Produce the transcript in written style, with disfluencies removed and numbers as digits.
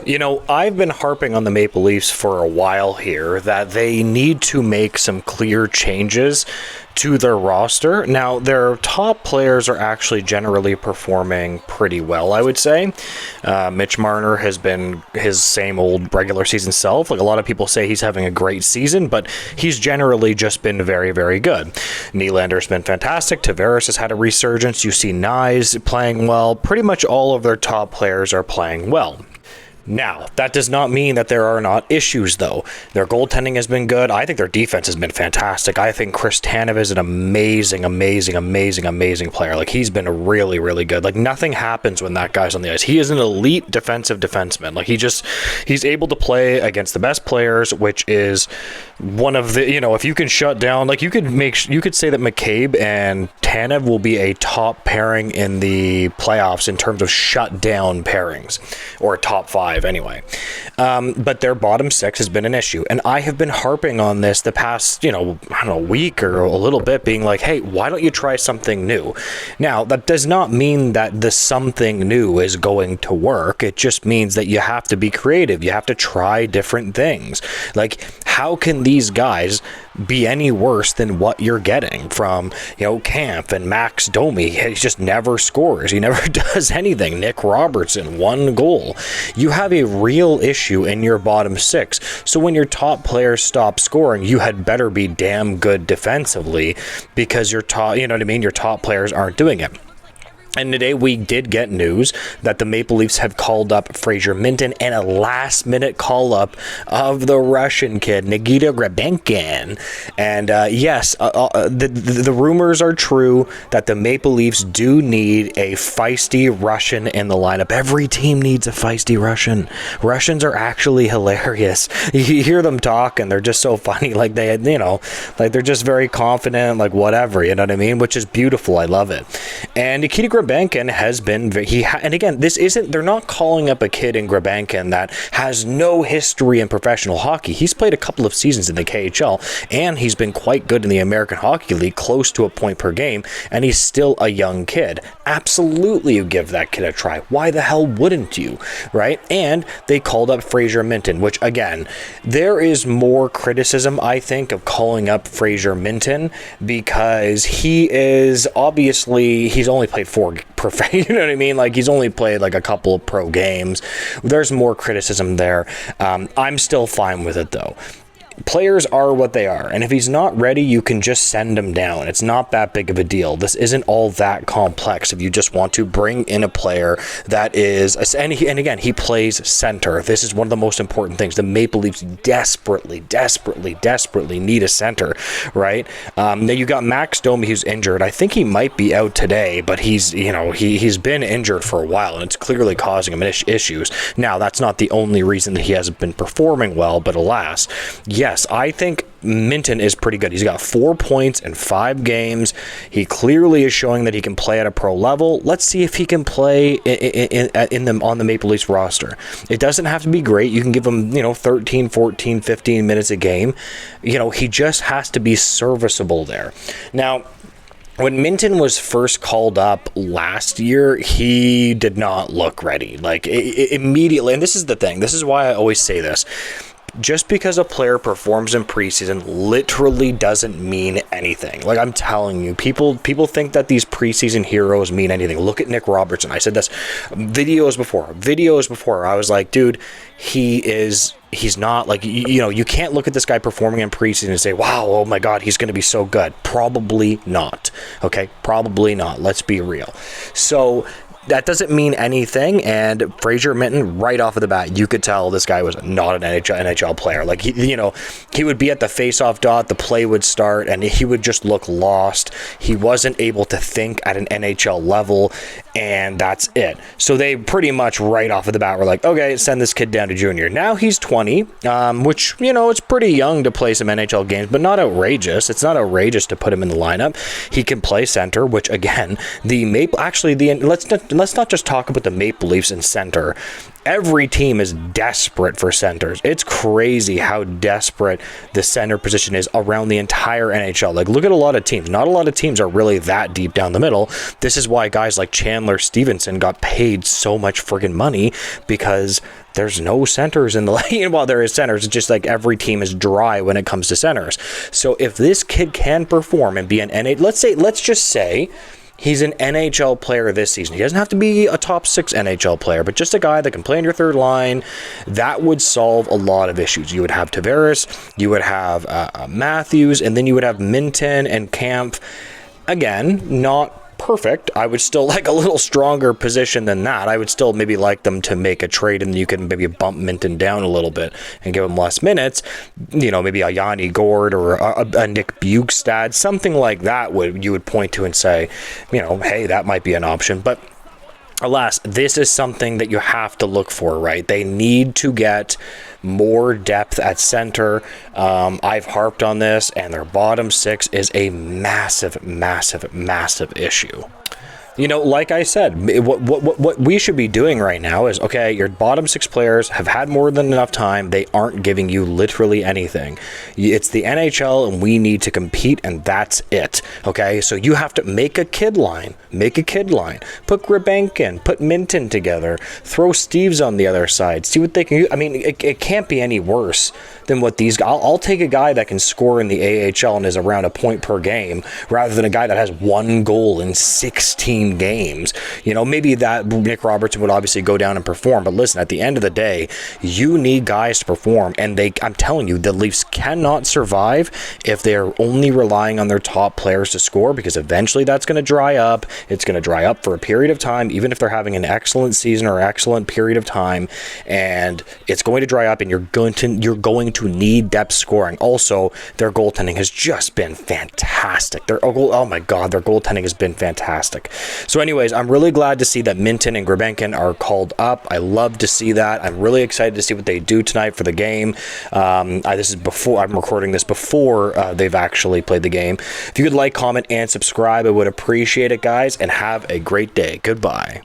You know, I've been harping on the Maple Leafs for a while here that they need to make some clear changes to their roster. Now, their top players are actually generally performing pretty well, I would say. Mitch Marner has been his same old regular season self. Like, a lot of people say he's having a great season, but he's generally just been very, very good. Nylander's been fantastic. Tavares has had a resurgence. You see Nyes playing well. Pretty much all of their top players are playing well. Now, that does not mean that there are not issues, though. Their goaltending has been good. I think their defense has been fantastic. I think Chris Tanev is an amazing player. Like, he's been really, really good. Like, nothing happens when that guy's on the ice. He is an elite defensive defenseman. Like, he's able to play against the best players, which is one of the, if you can shut down, like, you could say that McCabe and Tanev will be a top pairing in the playoffs in terms of shut down pairings, or top five. Anyway, but their bottom six has been an issue, and I have been harping on this the past, week or a little bit, being like, hey, why don't you try something new? Now, that does not mean that the something new is going to work. It just means that you have to be creative. You have to try different things. Like, how can these guys be any worse than what you're getting from, Kampf and Max Domi? He just never scores. He never does anything. Nick Robertson, 1 goal. You have a real issue in your bottom six. So when your top players stop scoring, you had better be damn good defensively, because your top, your top players aren't doing it. And today we did get news that the Maple Leafs have called up Fraser Minten, and a last-minute call-up of the Russian kid, Nikita Grebenkin. And yes, the rumors are true that the Maple Leafs do need a feisty Russian in the lineup. Every team needs a feisty Russian. Russians are actually hilarious. You hear them talk, and they're just so funny. Like, they're just very confident, like, whatever, you know what I mean? Which is beautiful. I love it. And Nikita Grebenkin has been, and again, they're not calling up a kid in Grebenkin that has no history in professional hockey. He's played a couple of seasons in the KHL, and he's been quite good in the American Hockey League, close to a point per game, and he's still a young kid. Absolutely, you give that kid a try. Why the hell wouldn't you, right? And they called up Fraser Minten, which, again, there is more criticism, I think, of calling up Fraser Minten, because he is obviously, he's only played 4 you know what I mean? Like, he's only played like a couple of pro games. There's more criticism there. I'm still fine with it, though. Players are what they are, and if he's not ready, you can just send him down. It's not that big of a deal. This isn't all that complex if you just want to bring in a player that is, and again, he plays center. This is one of the most important things. The Maple Leafs desperately need a center, right? Now you got Max Domi, who's injured. I think he might be out today, but he's been injured for a while, and it's clearly causing him issues. Now, that's not the only reason that he hasn't been performing well, but alas, yes, I think Minten is pretty good. He's got 4 points in 5 games. He clearly is showing that he can play at a pro level. Let's see if he can play on the Maple Leafs roster. It doesn't have to be great. You can give him, 13, 14, 15 minutes a game. He just has to be serviceable there. Now, when Minten was first called up last year, he did not look ready. Like, immediately, and this is the thing. This is why I always say this. Just because a player performs in preseason literally doesn't mean anything. Like, I'm telling you, people think that these preseason heroes mean anything. Look at Nick Robertson. I said this videos before. I was like, dude, he's not, like, you can't look at this guy performing in preseason and say, wow, oh my God, he's going to be so good. Probably not. Okay, probably not. Let's be real. So that doesn't mean anything, and Fraser Minten, right off of the bat, you could tell this guy was not an NHL player. Like, he would be at the face-off dot, the play would start, and he would just look lost. He wasn't able to think at an NHL level, and that's it. So they pretty much right off of the bat were like, okay, send this kid down to junior. Now he's 20, which, it's pretty young to play some NHL games, but not outrageous. It's not outrageous to put him in the lineup. He can play center, which, again, let's let's not just talk about the Maple Leafs in center. Every team is desperate for centers. It's crazy how desperate the center position is around the entire NHL. Like, look at a lot of teams. Not a lot of teams are really that deep down the middle. This is why guys like Chandler Stevenson got paid so much friggin' money, because there's no centers in the league. While there is centers, it's just like every team is dry when it comes to centers. So if this kid can perform and be an NHL, let's just say he's an NHL player this season. He doesn't have to be a top 6 NHL player, but just a guy that can play on your third line. That would solve a lot of issues. You would have Tavares, you would have Matthews, and then you would have Minton and Kampf. Again, not perfect. I would still like a little stronger position than that. I would still maybe like them to make a trade, and you can maybe bump Minton down a little bit and give him less minutes. You know, maybe a Yanni Gord or a Nick Bukestad, something like that you would point to and say, you know, hey, that might be an option. But alas, this is something that you have to look for, right? They need to get more depth at center. I've harped on this, and their bottom 6 is a massive, massive, massive issue. You know, like I said, what we should be doing right now is, okay, your bottom 6 players have had more than enough time. They aren't giving you literally anything. It's the NHL, and we need to compete, and that's it. Okay, so you have to make a kid line. Make a kid line. Put Grebenkin, put Minton together. Throw Steves on the other side. See what they can do. I mean, it can't be any worse than what these guys. I'll take a guy that can score in the AHL and is around a point per game, rather than a guy that has 1 goal in 16 games. You know, maybe that Nick Robertson would obviously go down and perform, but listen, at the end of the day, you need guys to perform, and I'm telling you, the Leafs cannot survive if they're only relying on their top players to score, because eventually that's going to dry up. It's going to dry up for a period of time, even if they're having an excellent season or excellent period of time, and it's going to dry up, and you're going to need depth scoring. Also, their goaltending has just been fantastic. Oh my God, their goaltending has been fantastic. So anyways, I'm really glad to see that Minton and Grebenkin are called up. I love to see that. I'm really excited to see what they do tonight for the game. I'm recording this before they've actually played the game. If you could like, comment, and subscribe, I would appreciate it, guys, and have a great day. Goodbye.